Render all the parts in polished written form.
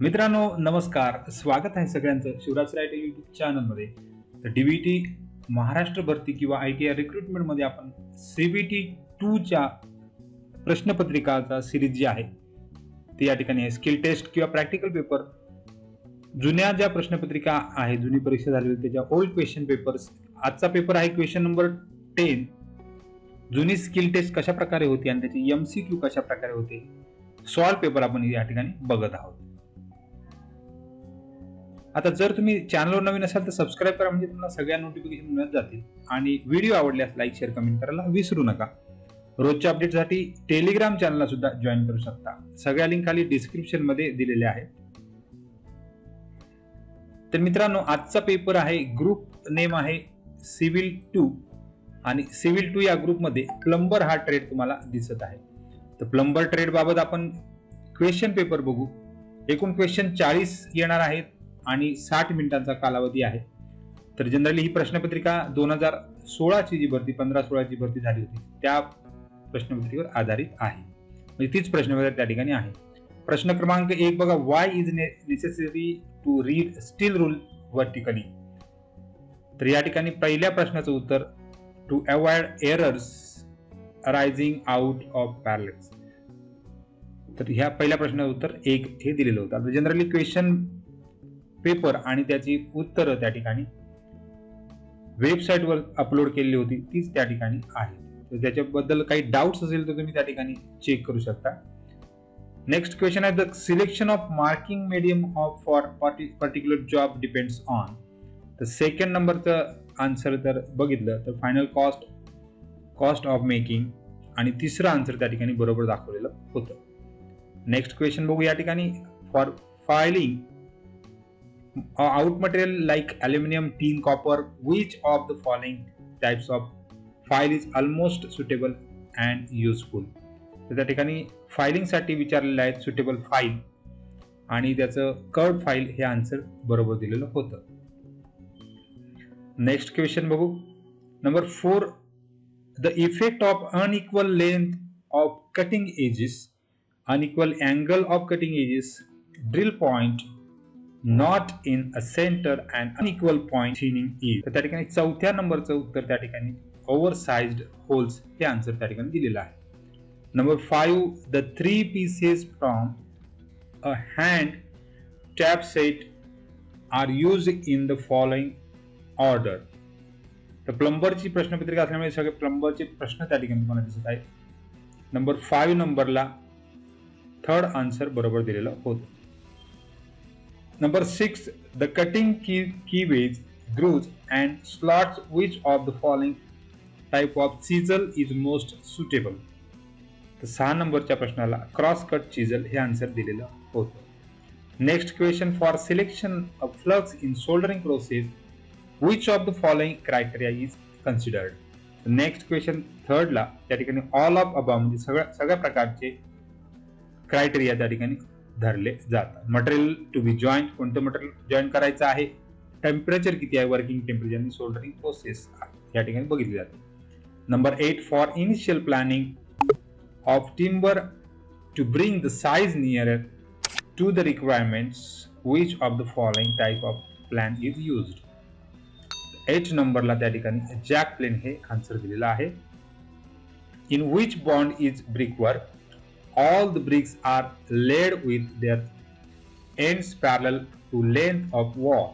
मित्रांनो नमस्कार, स्वागत आहे सगळ्यांचं शिवराज रायटे यूट्यूब चॅनलमध्ये. तर डीबीटी महाराष्ट्र भरती किंवा ITI रिक्रुटमेंट मध्ये आपण CBT 2 च्या प्रश्नपत्रिकाचा सिरीज जी आहे ती या ठिकाणी आहे. स्किल टेस्ट किंवा प्रॅक्टिकल पेपर, जुन्या ज्या प्रश्नपत्रिका आहे, जुनी परीक्षा झालेली त्याच्या ओल्ड क्वेश्चन पेपर्स. आजचा पेपर आहे क्वेश्चन नंबर 10. जुनी स्किल टेस्ट कशा प्रकारे होती आणि त्याची MCQ कशा प्रकारे होते, सॉल्व पेपर आपण या ठिकाणी बघत आहोत. आता जर तुम्ही चॅनलवर नवीन असाल तर सबस्क्राईब करा, म्हणजे तुम्हाला सगळ्या नोटिफिकेशन मिळत जातील. आणि व्हिडिओ आवडल्यास लाईक, शेअर, कमेंट करायला विसरू नका. रोजच्या अपडेटसाठी टेलिग्राम चॅनलला सुद्धा जॉईन करू शकता. सगळ्या लिंक खाली डिस्क्रिप्शन मध्ये दिलेल्या आहेत. तर मित्रांनो, आजचा पेपर आहे, ग्रुप नेम आहे सिव्हिल 2 आणि सिव्हिल 2 या ग्रुप मध्ये प्लंबर हा ट्रेड तुम्हाला दिसत आहे. तर प्लंबर ट्रेड बाबत आपण क्वेश्चन पेपर बघू. एकूण क्वेश्चन 40 येणार आहेत आणि 60 मिनिटांचा कालावधी आहे. तर जनरली ही प्रश्नपत्रिका 2016 ची जी भरती 15-16 ची भरती झाली होती त्या प्रश्नपत्रिकेवर आधारित आहे, म्हणजे तीच प्रश्नपत्रिका त्या ठिकाणी आहे. प्रश्न क्रमांक 1 बघा, why is necessary to read steel rule vertically. तर या ठिकाणी पहिल्या प्रश्नाचं उत्तर, to avoid errors arising out of parallels. तर ह्या पहिल्या प्रश्नाचं उत्तर 1 हे दिलेलं होतं. जनरली क्वेश्चन पेपर आणि त्याची उत्तरं त्या ठिकाणी वेबसाईटवर अपलोड केलेली होती, तीच त्या ठिकाणी आहे. तर त्याच्याबद्दल काही डाऊट्स असेल तर तुम्ही त्या ठिकाणी चेक करू शकता. नेक्स्ट क्वेश्चन आहे, the selection of marking medium of for particular job depends on. तर सेकंड नंबरचं आन्सर जर बघितलं तर फायनल कॉस्ट ऑफ मेकिंग, आणि तिसरं आन्सर त्या ठिकाणी बरोबर दाखवलेलं होतं. नेक्स्ट क्वेश्चन बघू या ठिकाणी, for filing out material like aluminum, tin, copper, which of the following types of file is almost suitable and useful. तर त्या ठिकाणी फायलिंग साठी विचारलेलं आहे सुटेबल फाईल, आणि त्याचं कर्व फाईल हे आन्सर बरोबर दिलेलं होतं. नेक्स्ट क्वेश्चन बघू, number 4, the effect of unequal length of cutting edges, unequal angle of cutting edges, drill point not in a centre and unequal point thinning is. तर त्या ठिकाणी चौथ्या नंबरचं उत्तर त्या ठिकाणी ओव्हरसाइज्ड होल्स हे आन्सर त्या ठिकाणी दिलेलं आहे. Number 5, the 3 pieces from a hand tap set are use in the following order. तर प्लंबरची प्रश्नपत्रिका असल्यामुळे सगळे प्लंबरचे प्रश्न त्या ठिकाणी तुम्हाला दिसत आहेत. नंबर 5 नंबरला थर्ड आन्सर बरोबर दिलेलं होतं. Number 6, the cutting keyways, grooves and slots, which of the following type of chisel is most suitable. तर 6 नंबरच्या प्रश्नाला क्रॉस कट चिजल हे आन्सर दिलेलं होतं. Next question, for selection of flux in soldering process, which of the following criteria is considered. Next question थर्डला त्या ठिकाणी all of above, म्हणजे सगळ्या प्रकारचे क्रायटेरिया त्या ठिकाणी धरले जातात. मटेरियल टू बी जॉईंट, कोणतं मटेरियल जॉईन करायचं आहे, टेम्परेचर किती आहे, वर्किंग टेम्परेचर आणि सोल्डरिंग प्रोसेस या ठिकाणी बघितली जाते. Number 8, for initial planing of timber to bring the size near to the requirements, which of the following type of plan is used. 8 नंबरला त्या ठिकाणी जॅक प्लेन हे आन्सर दिलेलं आहे. In which bond is brick work, all the bricks are laid with their ends parallel to length of wall.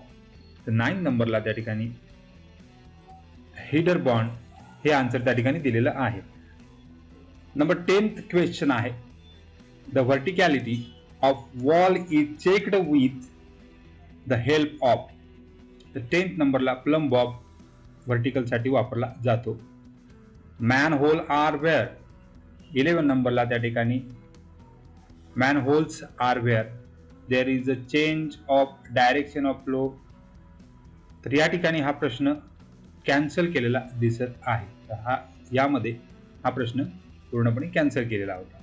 तर 9 नंबरला त्या ठिकाणी हिडर बॉन्ड हे आन्सर त्या ठिकाणी दिलेलं आहे. नंबर 10th क्वेश्चन आहे, the verticality of wall is checked with the help of. तर 10th नंबरला प्लम बॉब व्हर्टिकल साठी वापरला जातो. Man hole R wear. 11 नंबरला त्या ठिकाणी manholes are where there is a change of direction of flow. तर या ठिकाणी हा प्रश्न कॅन्सल केलेला दिसत आहे. तर यामध्ये हा प्रश्न पूर्णपणे कॅन्सल केलेला होता,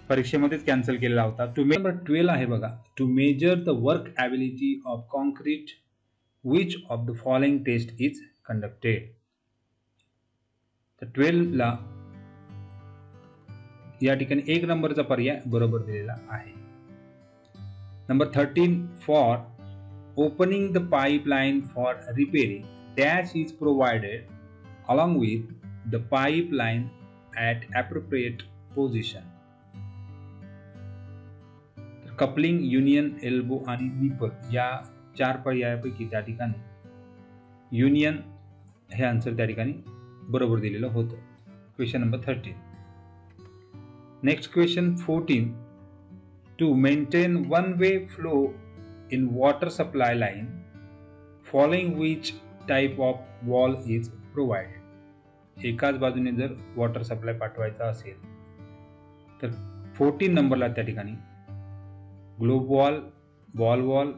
परीक्षेमध्येच कॅन्सल केलेला होता. नंबर 12 आहे बघा, to measure the workability of concrete, which of the following test is conducted. तर 12ला या ठिकाणी 1 नंबरचा पर्याय बरोबर दिलेला आहे. Number 13, for opening the pipeline for repairing, dash is provided along with the pipeline at appropriate position. Coupling, union, elbow आणि निपल या 4 पर्यायापैकी त्या ठिकाणी युनियन हे आन्सर त्या ठिकाणी बरोबर दिलेलं होतं. Question number 13. Next question 14. To maintain one way flow in water supply line, following which type of wall is provided. एकाच बाजूने जर वॉटर सप्लाय पाठवायचा असेल तर 14 नंबरला त्या ठिकाणी globe wall, ball wall,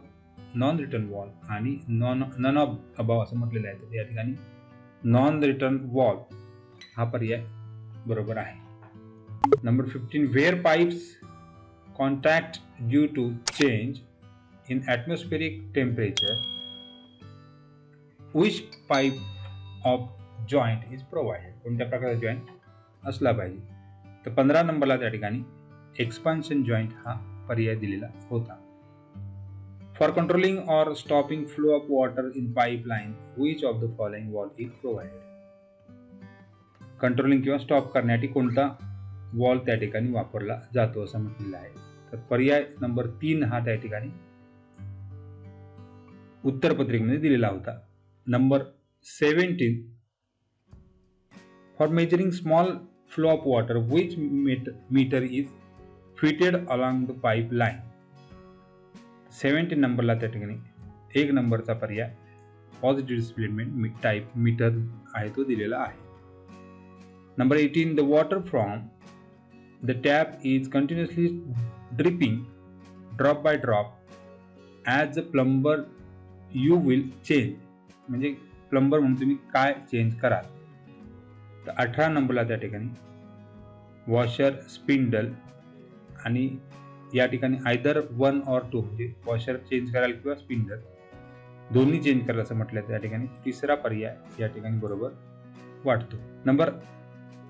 non return wall आणि नॉन ऑफ अबाव असं म्हटलेलं आहे. तर या ठिकाणी नॉन रिटर्न वॉल हा पर्याय बरोबर आहे. Number 15, where pipes contact due to change in atmospheric temperature, which type of joint is provided. कोणत्या प्रकारचा जॉईंट असला पाहिजे. तर 15 नंबरला त्या ठिकाणी एक्सपान्शन जॉईंट हा पर्याय दिलेला होता. फॉर कंट्रोलिंग और stopping flow of water in pipeline, which of the following wall is provided. Controlling किंवा स्टॉप करण्यासाठी कोणता वॉल त्या ठिकाणी वापरला जातो असं म्हटलेलं आहे. तर पर्याय नंबर 3 हा त्या ठिकाणी उत्तर पत्रिकेमध्ये दिलेला होता. Number 17, for measuring small flow of water which meter is fitted along the pipe line. 17 नंबरला त्या ठिकाणी 1 नंबरचा पर्याय पॉझिटिव्ह डिस्प्लेसमेंट टाइप मीटर आहे तो दिलेला आहे. Number 18, the water from the tap is continuously dripping drop by drop as a plumber you will change. म्हणजे प्लंबर म्हणून तुम्ही काय चेंज कराल. तर 18 नंबरला त्या ठिकाणी वॉशर, स्पिंडल आणि या ठिकाणी आयदर 1 or 2 म्हणजे वॉशर चेंज कराल किंवा स्पिंडल दोन्ही चेंज कराल असं म्हटलं. त्या ठिकाणी तिसरा पर्याय या ठिकाणी बरोबर वाटतो. नंबर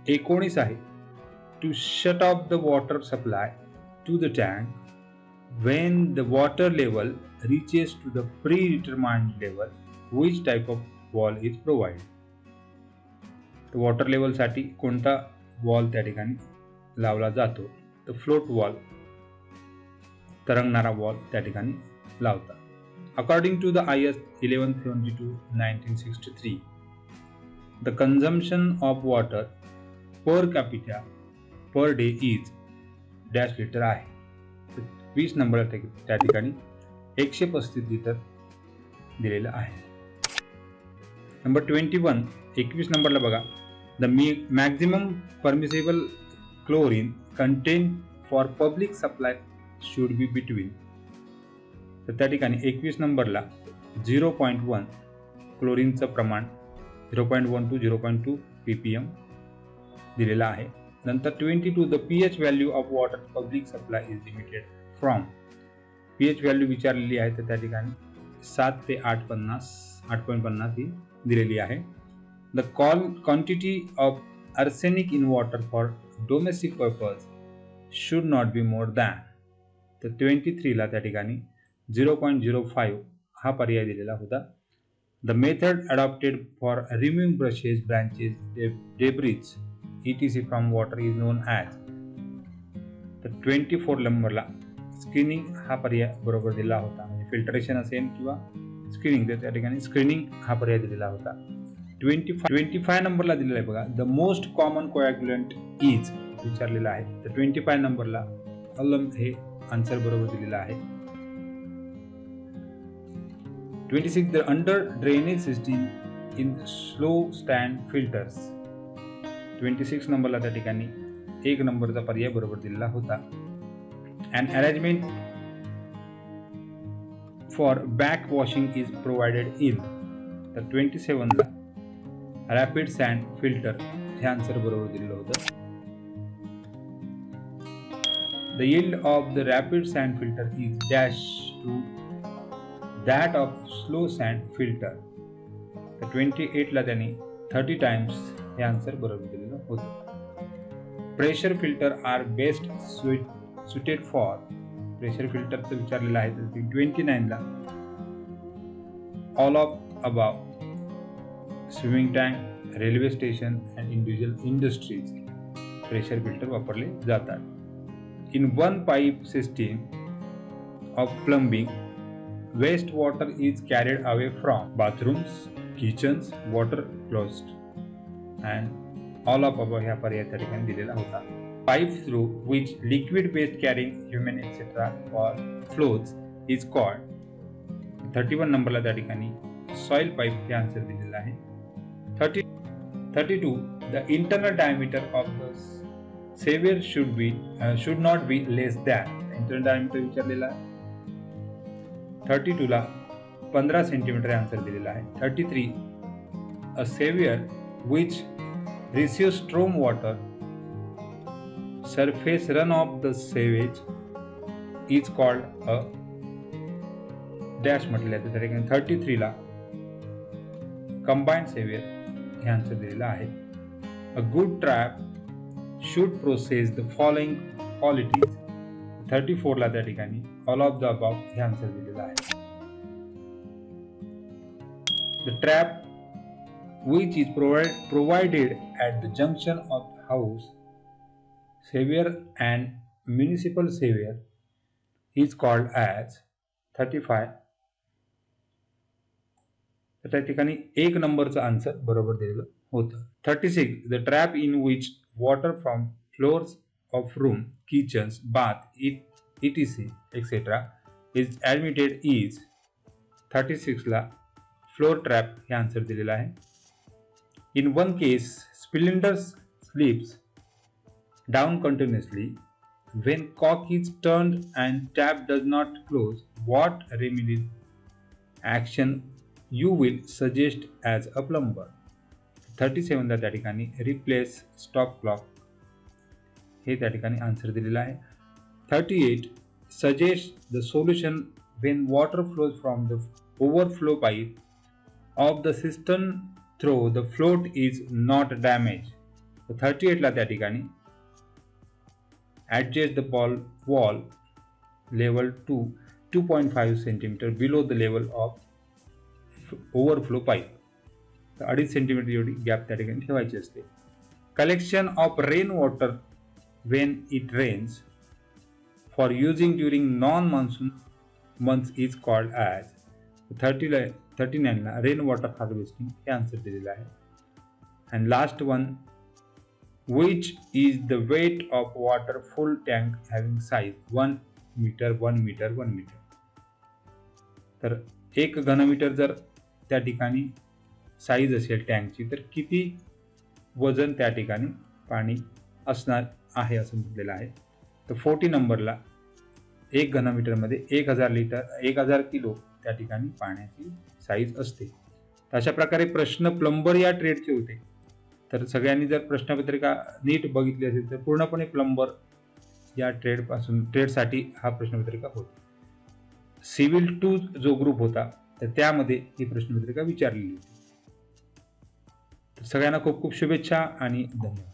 19 आहे, to shut off the water supply to the tank when the water level reaches to the predetermined level, which type of wall is provided. तर वॉटर लेवल साठी कोणता वॉल त्या ठिकाणी लावला जातो. तर फ्लोट वॉल, तरंगणारा वॉल त्या ठिकाणी लावतात. According to the IS 1172/1963, the consumption of water per capita per day is dash litre आहे. 20 नंबर त्या ठिकाणी 135 लिटर दिलेलं आहे. नंबर 21, 21 नंबरला बघा, the maximum permissible chlorine content for public supply should be between. तर त्या ठिकाणी 21 नंबरला 0.1 क्लोरीनचं प्रमाण 0.1 to 0.2 ppm दिलेलं आहे. नंतर 22, the pH value of water public supply is limited from. pH value विचारलेली आहे तर त्या ठिकाणी 7 ते 8.50 ही दिलेली आहे. The quantity of arsenic in water for domestic purpose should not be more than. तर 23ला त्या ठिकाणी 0.05 हा पर्याय दिलेला होता. The method adopted for removing brushes, branches, debris etc from water is non as. तर 24 नंबरला स्क्रीनिंग हा पर्याय बरोबर दिला होता. म्हणजे फिल्टरेशन असेल किंवा स्क्रीनिंग, तर त्या ठिकाणी स्क्रीनिंग हा पर्याय दिलेला होता. 25 नंबरला दिलेला आहे बघा, द मोस्ट कॉमन कोॲग्युलंट इज विचारलेला आहे. तर 25 नंबरला अलम हे आन्सर बरोबर दिलेला आहे. 26, the under drainage system in slow stand filters. 26 नंबरला त्या ठिकाणी 1 नंबरचा पर्याय बरोबर दिलेला होता. An arrangement for back washing is provided in. तर 27ला रॅपिड सँड फिल्टर हे आन्सर बरोबर दिलेलं होतं. The yield of the rapid sand filter is dash to that of slow sand filter. तर 28ला त्यांनी 30 times हे आन्सर बरोबर दिलेलं होतं. Pressure filter are best suited for pressure फिल्टरचं विचारलेलं आहे तर 29 ला all of above, swimming tank, railway station and individual industries pressure filter वापरले जातात. In one pipe system of plumbing waste water is carried away from bathrooms, kitchens, water closet and all of above ह्या पर्याय त्या ठिकाणी दिलेला होता. Pipe through which liquid waste carrying human excreta for flows is called. 31 नंबरला त्या ठिकाणी soil pipe हे आन्सर दिलेलं आहे. 32 the internal diameter of the sewer should not be less than. Internal diameter विचारलेला आहे. 32 ला 15 सेंटीमीटर आन्सर दिलेला आहे. 33 a sewer which receive storm water surface run of the sewage is called a dash म्हटलेलं आहे. त्या ठिकाणी 33 ला combined savior हे आन्सर दिलेलं आहे. A good trap should possess the following qualities. 34 ला त्या ठिकाणी all of the above हे आन्सर दिलेलं आहे. The trap which is provided at the junction of house savior and municipal savior is called as. 35 तर त्या ठिकाणी 1 नंबरचं आन्सर बरोबर दिलेलं होतं. 36 the trap in which water from floors of room, kitchens, bath, etc etc is admitted is. 36 ला floor trap हे answer दिलेलं आहे. In one case cylinder slips down continuously when cork is turned and tap does not close. What remedial action you will suggest as a plumber? 37 ला त्या ठिकाणी replace stop clock हे त्या ठिकाणी answer दिलेलं आहे. 38 suggest the solution when water flows from the overflow pipe of the cistern through the float is not damaged. 38 ला त्या ठिकाणी adjust the wall level to 2.5 cm below the level of overflow pipe. 2.5 centimetre एवढी gap त्या ठिकाणी ठेवायची असते. Collection of rain water when it rains for using during non-monsoon months is called as. 39 ला rain water harvesting हे answer दिलेलं आहे. and last one, which is the weight of water full tank having size 1 meter 1 meter 1 meter. तर 1 घनमीटर जर त्या ठिकाणी size असेल टँकची तर किती वजन त्या ठिकाणी पाणी असणार आहे असं म्हटलेलं आहे. तर 40 नंबरला 1 घनमीटरमध्ये 1000 किलो त्या ठिकाणी पाण्याची साईज असते. तर अशा प्रकारे प्रश्न प्लंबर या ट्रेडचे होते. तर सगळ्यांनी जर प्रश्नपत्रिका नीट बघितली असेल तर पूर्णपणे प्लंबर या ट्रेडसाठी हा प्रश्नपत्रिका होती. सिव्हिल 2 जो ग्रुप होता तर त्यामध्ये ही प्रश्नपत्रिका विचारलेली होती. तर सगळ्यांना खूप खूप शुभेच्छा आणि धन्यवाद.